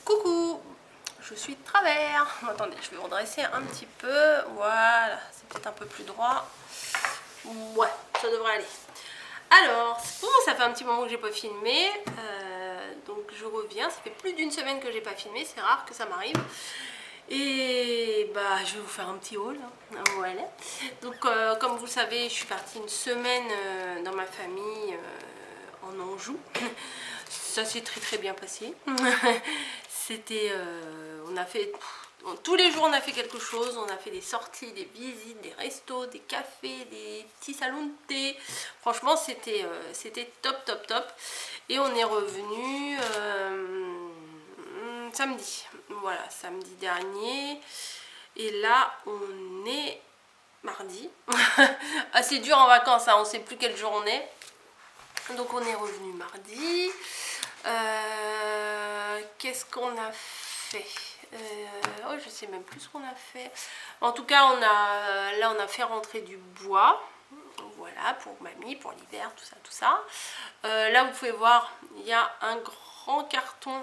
Coucou, je suis de travers. Attendez, je vais redresser un petit peu. Voilà, c'est peut-être un peu plus droit. Ouais, ça devrait aller. Alors, bon, ça fait un petit moment que j'ai pas filmé. Donc je reviens. Ça fait plus d'une semaine que j'ai pas filmé. C'est rare que ça m'arrive. Et bah, je vais vous faire un petit haul. Voilà. Donc, comme vous le savez, je suis partie une semaine dans ma famille en Anjou. Ça s'est très bien passé. C'était, on a fait tous les jours, on a fait quelque chose. On a fait des sorties, des visites, des restos, des cafés, des petits salons de thé. Franchement, c'était top. Et on est revenu samedi. Voilà, samedi dernier. Et là, on est mardi. Assez dur en vacances, hein, on ne sait plus quel jour on est. Donc on est revenu mardi. Qu'est-ce qu'on a fait? Oh, je sais même plus ce qu'on a fait. En tout cas, là on a fait rentrer du bois. Voilà, pour mamie, pour l'hiver, tout ça. Là, vous pouvez voir, il y a un grand carton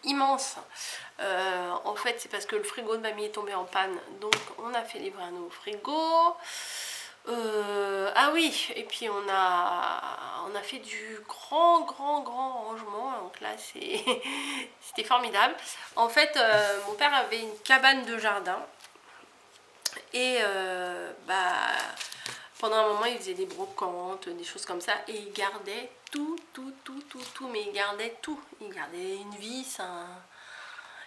immense. En fait, c'est parce que le frigo de mamie est tombé en panne. Donc, on a fait livrer un nouveau frigo. Ah oui, et puis on a fait du grand rangement. Donc là, c'était formidable. En fait, mon père avait une cabane de jardin. Et pendant un moment, il faisait des brocantes, des choses comme ça. Et il gardait tout. Mais il gardait tout. Il gardait une vis,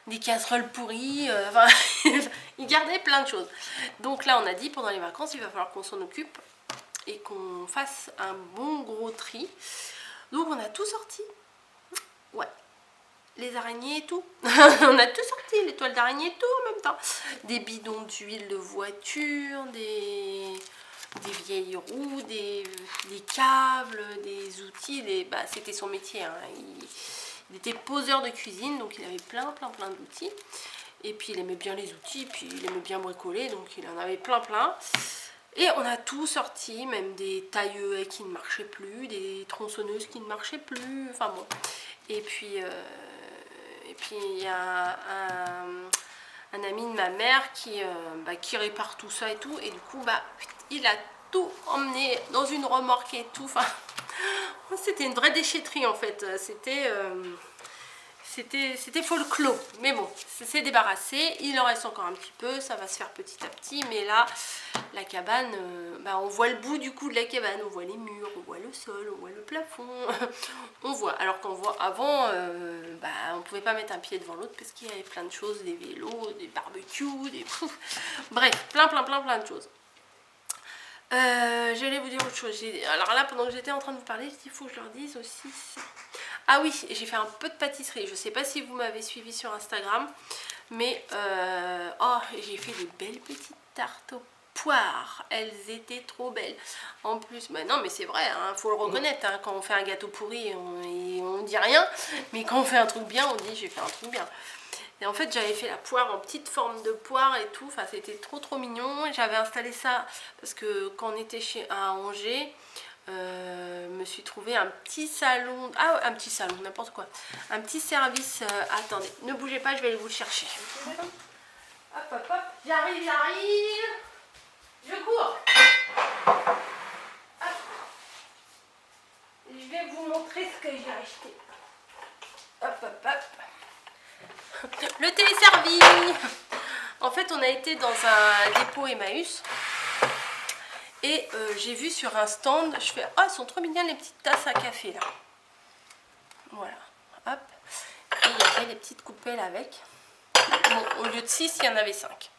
des casseroles pourries. Enfin, il gardait plein de choses. Donc là, on a dit, pendant les vacances, il va falloir qu'on s'en occupe. Et qu'on fasse un bon gros tri. Donc on a tout sorti. Ouais. Les araignées et tout. On a tout sorti, les toiles d'araignée et tout en même temps. Des bidons d'huile de voiture, des vieilles roues, des câbles, des outils. C'était son métier. Hein. Il était poseur de cuisine, donc il avait plein d'outils. Et puis il aimait bien les outils, puis il aimait bien bricoler, donc il en avait plein. Et on a tout sorti, même des tailleuses qui ne marchaient plus, des tronçonneuses qui ne marchaient plus, enfin bon. Et puis il y a un ami de ma mère qui répare tout ça et tout. Et du coup, il a tout emmené dans une remorque et tout. Enfin, c'était une vraie déchetterie en fait. C'était folklore, mais bon, c'est débarrassé. Il en reste encore un petit peu, ça va se faire petit à petit. Mais là, la cabane, on voit le bout du coup de la cabane. On voit les murs, on voit le sol, on voit le plafond. On voit. Alors qu'on voit avant, on ne pouvait pas mettre un pied devant l'autre parce qu'il y avait plein de choses, des vélos, des barbecues, bref, plein de choses. J'allais vous dire autre chose. Alors là, pendant que j'étais en train de vous parler, il faut que je leur dise aussi ça. Ah oui, j'ai fait un peu de pâtisserie. Je ne sais pas si vous m'avez suivi sur Instagram, mais j'ai fait des belles petites tartes aux poires. Elles étaient trop belles. En plus, non, mais c'est vrai, hein, faut le reconnaître. Hein, quand on fait un gâteau pourri, on dit rien, mais quand on fait un truc bien, on dit j'ai fait un truc bien. Et en fait, j'avais fait la poire en petite forme de poire et tout. Enfin, c'était trop mignon. J'avais installé ça parce que quand on était à Angers, me suis trouvé un petit salon. Ah, un petit salon, n'importe quoi. Un petit service. Attendez, ne bougez pas, je vais aller vous le chercher. Hop, j'arrive. Je cours. Hop. Je vais vous montrer ce que j'ai acheté. Hop. Le téléservi. En fait, on a été dans un dépôt Emmaüs. Et j'ai vu sur un stand, je fais, elles sont trop mignonnes les petites tasses à café là. Voilà, hop. Et il y avait les petites coupelles avec. Bon, au lieu de 6, il y en avait 5.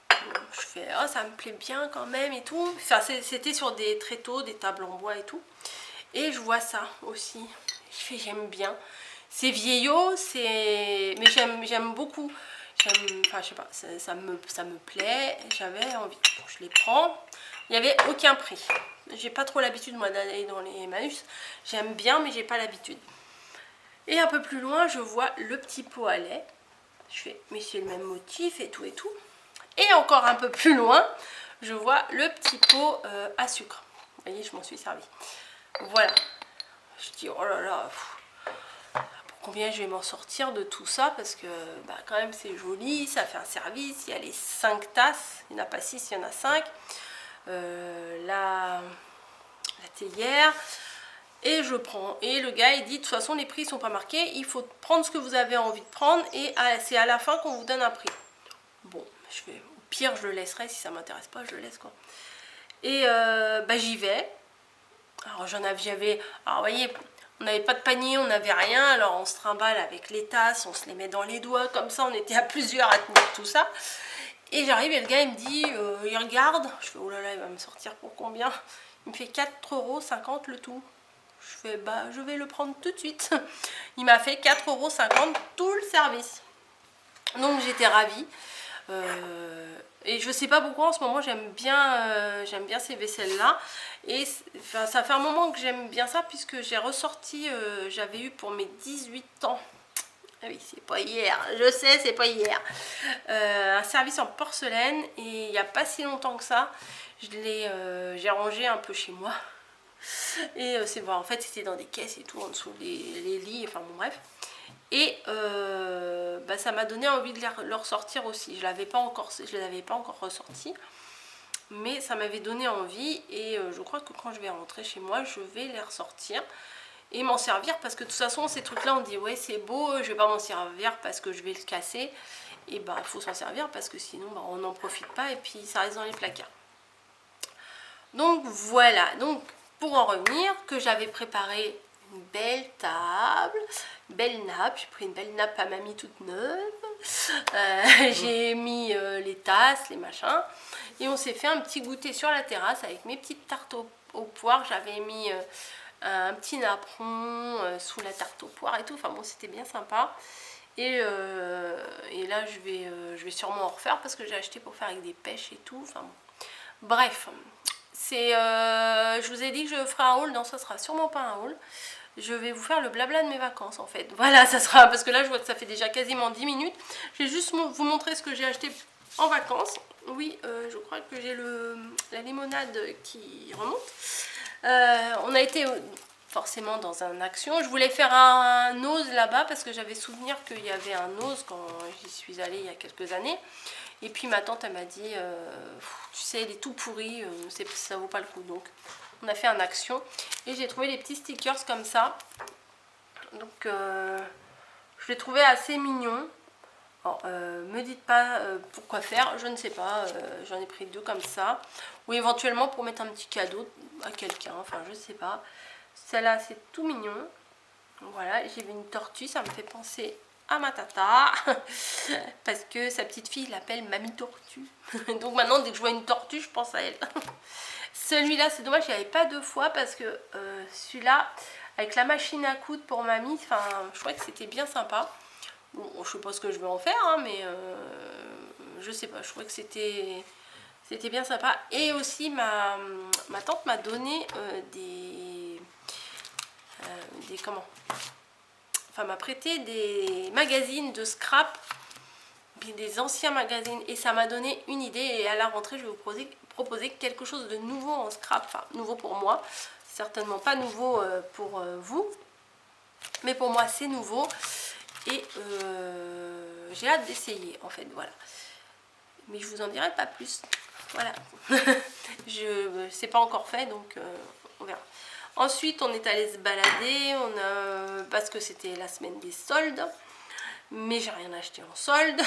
Bon, je fais, ça me plaît bien quand même et tout. Enfin, c'était sur des tréteaux, des tables en bois et tout. Et je vois ça aussi. Je fais, j'aime bien. C'est vieillot, mais j'aime beaucoup. Enfin, je sais pas, ça me plaît. J'avais envie. Bon, je les prends. Il n'y avait aucun prix. J'ai pas trop l'habitude moi d'aller dans les Emmaüs. J'aime bien, mais j'ai pas l'habitude. Et un peu plus loin, je vois le petit pot à lait. Je fais, mais c'est le même motif et tout. Et encore un peu plus loin, je vois le petit pot à sucre. Vous voyez, je m'en suis servi. Voilà. Je dis, oh là là. combien je vais m'en sortir de tout ça, parce que bah, quand même c'est joli, ça fait un service. Il y a les 5 tasses, il n'y en a pas 6, il y en a 5. La théière, et je prends. Et le gars il dit de toute façon les prix ne sont pas marqués, il faut prendre ce que vous avez envie de prendre, et c'est à la fin qu'on vous donne un prix. Bon, au pire je le laisserai, si ça m'intéresse pas je le laisse quoi. Et bah, j'y vais. Alors alors vous voyez, on n'avait pas de panier, on n'avait rien, alors on se trimballe avec les tasses, on se les met dans les doigts, comme ça on était à plusieurs à tenir tout ça. Et j'arrive et le gars il me dit, il regarde, je fais oh là là, il va me sortir pour combien? Il me fait 4,50 € le tout. Je fais bah je vais le prendre tout de suite. Il m'a fait 4,50 € tout le service. Donc j'étais ravie. Et je sais pas pourquoi en ce moment j'aime bien ces vaisselles là, et enfin, ça fait un moment que j'aime bien ça, puisque j'ai ressorti, j'avais eu pour mes 18 ans, ah oui c'est pas hier, je sais c'est pas hier, un service en porcelaine, et il n'y a pas si longtemps que ça, j'ai rangé un peu chez moi, et c'est vrai, en fait c'était dans des caisses et tout, en dessous les lits, enfin bon bref. Et bah, ça m'a donné envie de le ressortir aussi. Je ne les avais pas encore ressortis, mais ça m'avait donné envie, et je crois que quand je vais rentrer chez moi, je vais les ressortir et m'en servir, parce que de toute façon ces trucs là on dit ouais c'est beau, je vais pas m'en servir parce que je vais le casser, et bah il faut s'en servir parce que sinon bah, on n'en profite pas, et puis ça reste dans les placards. Donc voilà, donc pour en revenir, que j'avais préparé une belle table, belle nappe, j'ai pris une belle nappe à mamie toute neuve, j'ai mis les tasses, les machins, et on s'est fait un petit goûter sur la terrasse avec mes petites tartes aux poires. J'avais mis un petit napperon sous la tarte aux poires et tout, enfin bon c'était bien sympa. Et là je vais sûrement en refaire, parce que j'ai acheté pour faire avec des pêches et tout, enfin bon. Bref, je vous ai dit que je ferai un haul, non ça sera sûrement pas un haul. Je vais vous faire le blabla de mes vacances en fait. Voilà, ça sera, parce que là je vois que ça fait déjà quasiment 10 minutes. Je vais juste vous montrer ce que j'ai acheté en vacances. Oui, je crois que j'ai la limonade qui remonte. On a été forcément dans un Action. Je voulais faire un Nose là-bas, parce que j'avais souvenir qu'il y avait un Nose quand j'y suis allée il y a quelques années. Et puis ma tante elle m'a dit, tu sais il est tout pourri, ça vaut pas le coup. Donc on a fait un Action, et j'ai trouvé les petits stickers comme ça. Donc je les trouvais assez mignons. Alors, me dites pas pourquoi faire, je ne sais pas, j'en ai pris 2 comme ça, ou éventuellement pour mettre un petit cadeau à quelqu'un, enfin je sais pas. Celle-là c'est tout mignon, voilà, j'ai vu une tortue, ça me fait penser à ma tata, parce que sa petite fille l'appelle Mamie Tortue, donc maintenant dès que je vois une tortue je pense à elle. Celui-là c'est dommage, il n'y avait pas 2 fois, parce que celui-là avec la machine à coudre pour mamie, enfin je crois que c'était bien sympa. Bon, je sais pas ce que je vais en faire, hein, mais je sais pas, je trouvais que c'était bien sympa. Et aussi ma tante m'a donné des comment, enfin m'a prêté des magazines de scrap, des anciens magazines, et ça m'a donné une idée, et à la rentrée je vais vous proposer quelque chose de nouveau en scrap, enfin nouveau pour moi, certainement pas nouveau pour vous, mais pour moi c'est nouveau. Et j'ai hâte d'essayer en fait, voilà. Mais je vous en dirai pas plus. Voilà. C'est pas encore fait, donc on verra. Ensuite, on est allé se balader, parce que c'était la semaine des soldes. Mais j'ai rien acheté en solde.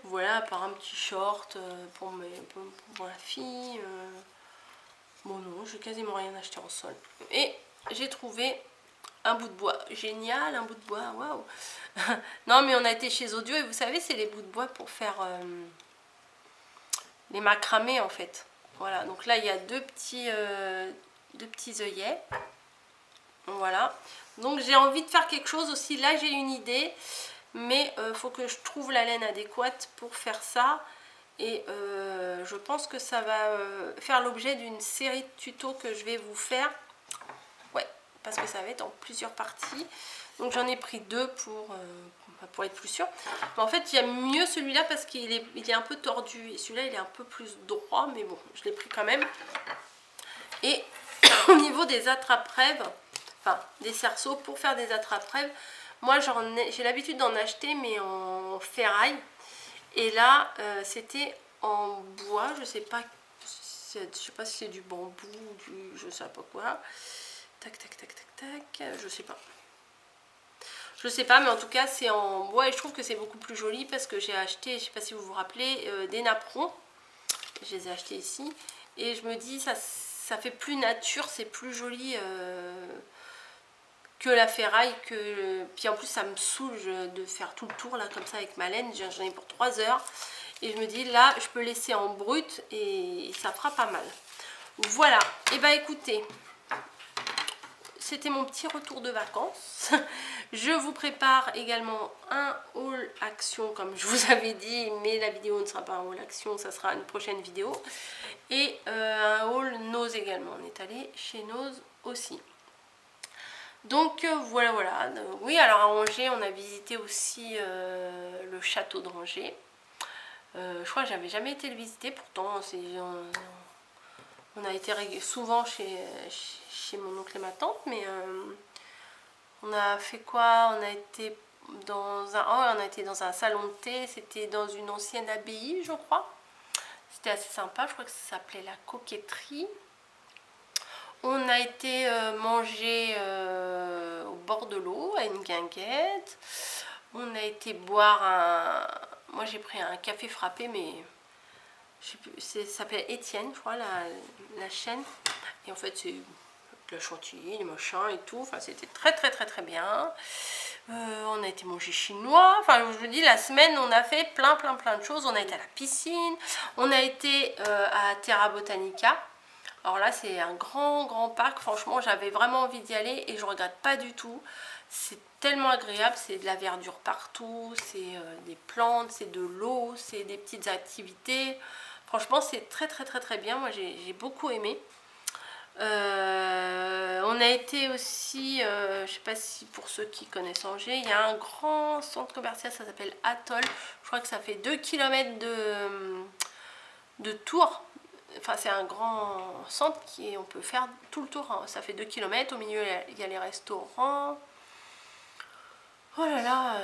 Voilà, à part un petit short pour la fille. Bon non, j'ai quasiment rien acheté en solde. Et j'ai trouvé un bout de bois, génial, un bout de bois, waouh. Non mais on a été chez Audio, et vous savez c'est les bouts de bois pour faire les macramés en fait. Voilà, donc là il y a deux petits œillets, voilà. Donc j'ai envie de faire quelque chose aussi, là j'ai une idée, mais faut que je trouve la laine adéquate pour faire ça. Et je pense que ça va faire l'objet d'une série de tutos que je vais vous faire. Ouais, parce que ça va être en plusieurs parties. Donc j'en ai pris 2 pour être plus sûr. Mais en fait, il y a mieux celui-là parce qu'il est un peu tordu. Et celui-là, il est un peu plus droit. Mais bon, je l'ai pris quand même. Et au niveau des attrape-rêves, enfin des cerceaux, pour faire des attrape-rêves, Moi j'ai l'habitude d'en acheter mais en ferraille. Et là c'était en bois, je sais pas si c'est du bambou ou du je sais pas quoi. Tac tac tac tac tac, je sais pas, mais en tout cas c'est en bois et je trouve que c'est beaucoup plus joli parce que j'ai acheté, je sais pas si vous vous rappelez, des napperons. Je les ai achetés ici et je me dis ça fait plus nature, c'est plus joli que la ferraille. Puis en plus ça me saoule de faire tout le tour là comme ça avec ma laine, j'en ai pour 3 heures. Et je me dis là je peux laisser en brut et ça fera pas mal. Voilà, et bah écoutez, c'était mon petit retour de vacances. Je vous prépare également un haul action comme je vous avais dit, mais la vidéo ne sera pas un haul action, ça sera une prochaine vidéo. Et un haul Nose également, on est allé chez Nose aussi. Donc voilà. Oui, alors à Angers, on a visité aussi le château d'Angers. Je crois que j'avais jamais été le visiter, pourtant on a été souvent chez mon oncle et ma tante, mais on a fait quoi? On a été dans un salon de thé, c'était dans une ancienne abbaye, je crois. C'était assez sympa, je crois que ça s'appelait la Coquetterie. On a été manger au bord de l'eau, à une guinguette. On a été boire moi j'ai pris un café frappé, mais je sais plus, ça s'appelle Étienne, je crois, la chaîne. Et en fait, c'est de la chantilly, des machins et tout. Enfin, c'était très bien. On a été manger chinois. Enfin, je vous dis, la semaine, on a fait plein de choses. On a été à la piscine. On a été à Terra Botanica. Alors là, c'est un grand parc. Franchement, j'avais vraiment envie d'y aller et je regrette pas du tout. C'est tellement agréable, c'est de la verdure partout, c'est des plantes, c'est de l'eau, c'est des petites activités. Franchement, c'est très bien. Moi, j'ai beaucoup aimé. On a été aussi, je sais pas si pour ceux qui connaissent Angers, il y a un grand centre commercial, ça s'appelle Atoll. Je crois que ça fait 2 km de tour. Enfin, c'est un grand centre on peut faire tout le tour. Hein. Ça fait 2 km. Au milieu, il y a les restaurants. Oh là là.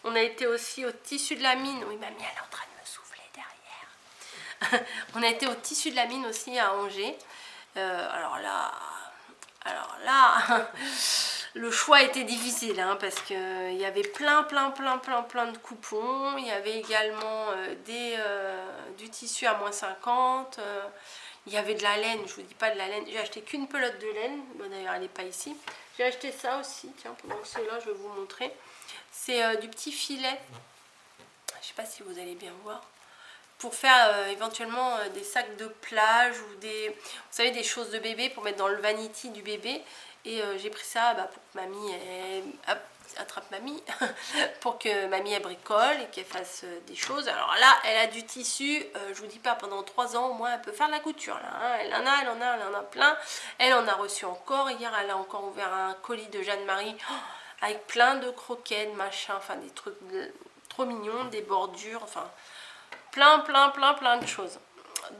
On a été aussi au tissu de la mine. Oui, mamie, elle est en train de me souffler derrière. On a été au tissu de la mine aussi à Angers. Alors là, le choix était difficile hein, parce qu'il y avait plein de coupons. Il y avait également du tissu à -50. Il y avait de la laine, je vous dis pas de la laine. J'ai acheté qu'une pelote de laine. Bon, d'ailleurs, elle n'est pas ici. J'ai acheté ça aussi. Tiens, pendant que c'est là, je vais vous montrer. C'est du petit filet. Je sais pas si vous allez bien voir. Pour faire éventuellement des sacs de plage ou vous savez, des choses de bébé pour mettre dans le vanity du bébé. Et j'ai pris ça pour que mamie attrape mamie, pour que mamie elle bricole et qu'elle fasse des choses. Alors là, elle a du tissu, je vous dis pas, pendant 3 ans au moins, elle peut faire de la couture. Là, hein. Elle en a plein. Elle en a reçu encore. Hier, elle a encore ouvert un colis de Jeanne-Marie avec plein de croquettes, machin, enfin des trucs trop mignons, des bordures, enfin plein de choses.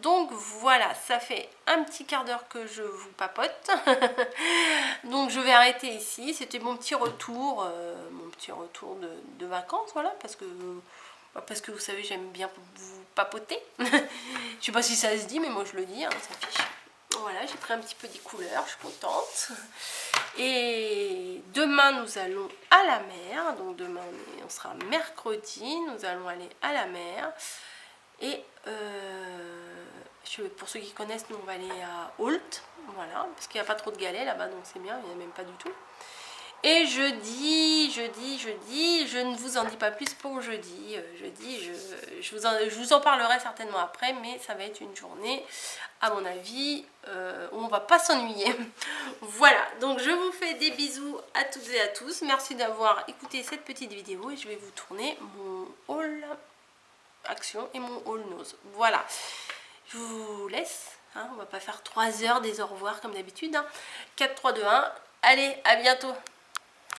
Donc voilà, ça fait un petit quart d'heure que je vous papote. Donc je vais arrêter ici. C'était mon petit retour de vacances, voilà, parce que vous savez, j'aime bien vous papoter. Je sais pas si ça se dit, mais moi je le dis, hein, ça fiche. Voilà, j'ai pris un petit peu des couleurs, je suis contente. Et demain, nous allons à la mer. Donc demain, on sera mercredi. Nous allons aller à la mer. Et pour ceux qui connaissent, nous on va aller à Holt. Voilà, parce qu'il n'y a pas trop de galets là-bas, donc c'est bien, il n'y en a même pas du tout. Et jeudi, je ne vous en dis pas plus pour jeudi. Je vous en parlerai certainement après, mais ça va être une journée, à mon avis, où on va pas s'ennuyer. Voilà, donc je vous fais des bisous à toutes et à tous. Merci d'avoir écouté cette petite vidéo et je vais vous tourner mon haul action et mon haul nose. Voilà, je vous laisse. Hein, on va pas faire 3 heures des au revoir comme d'habitude. Hein. 4, 3, 2, 1. Allez, à bientôt.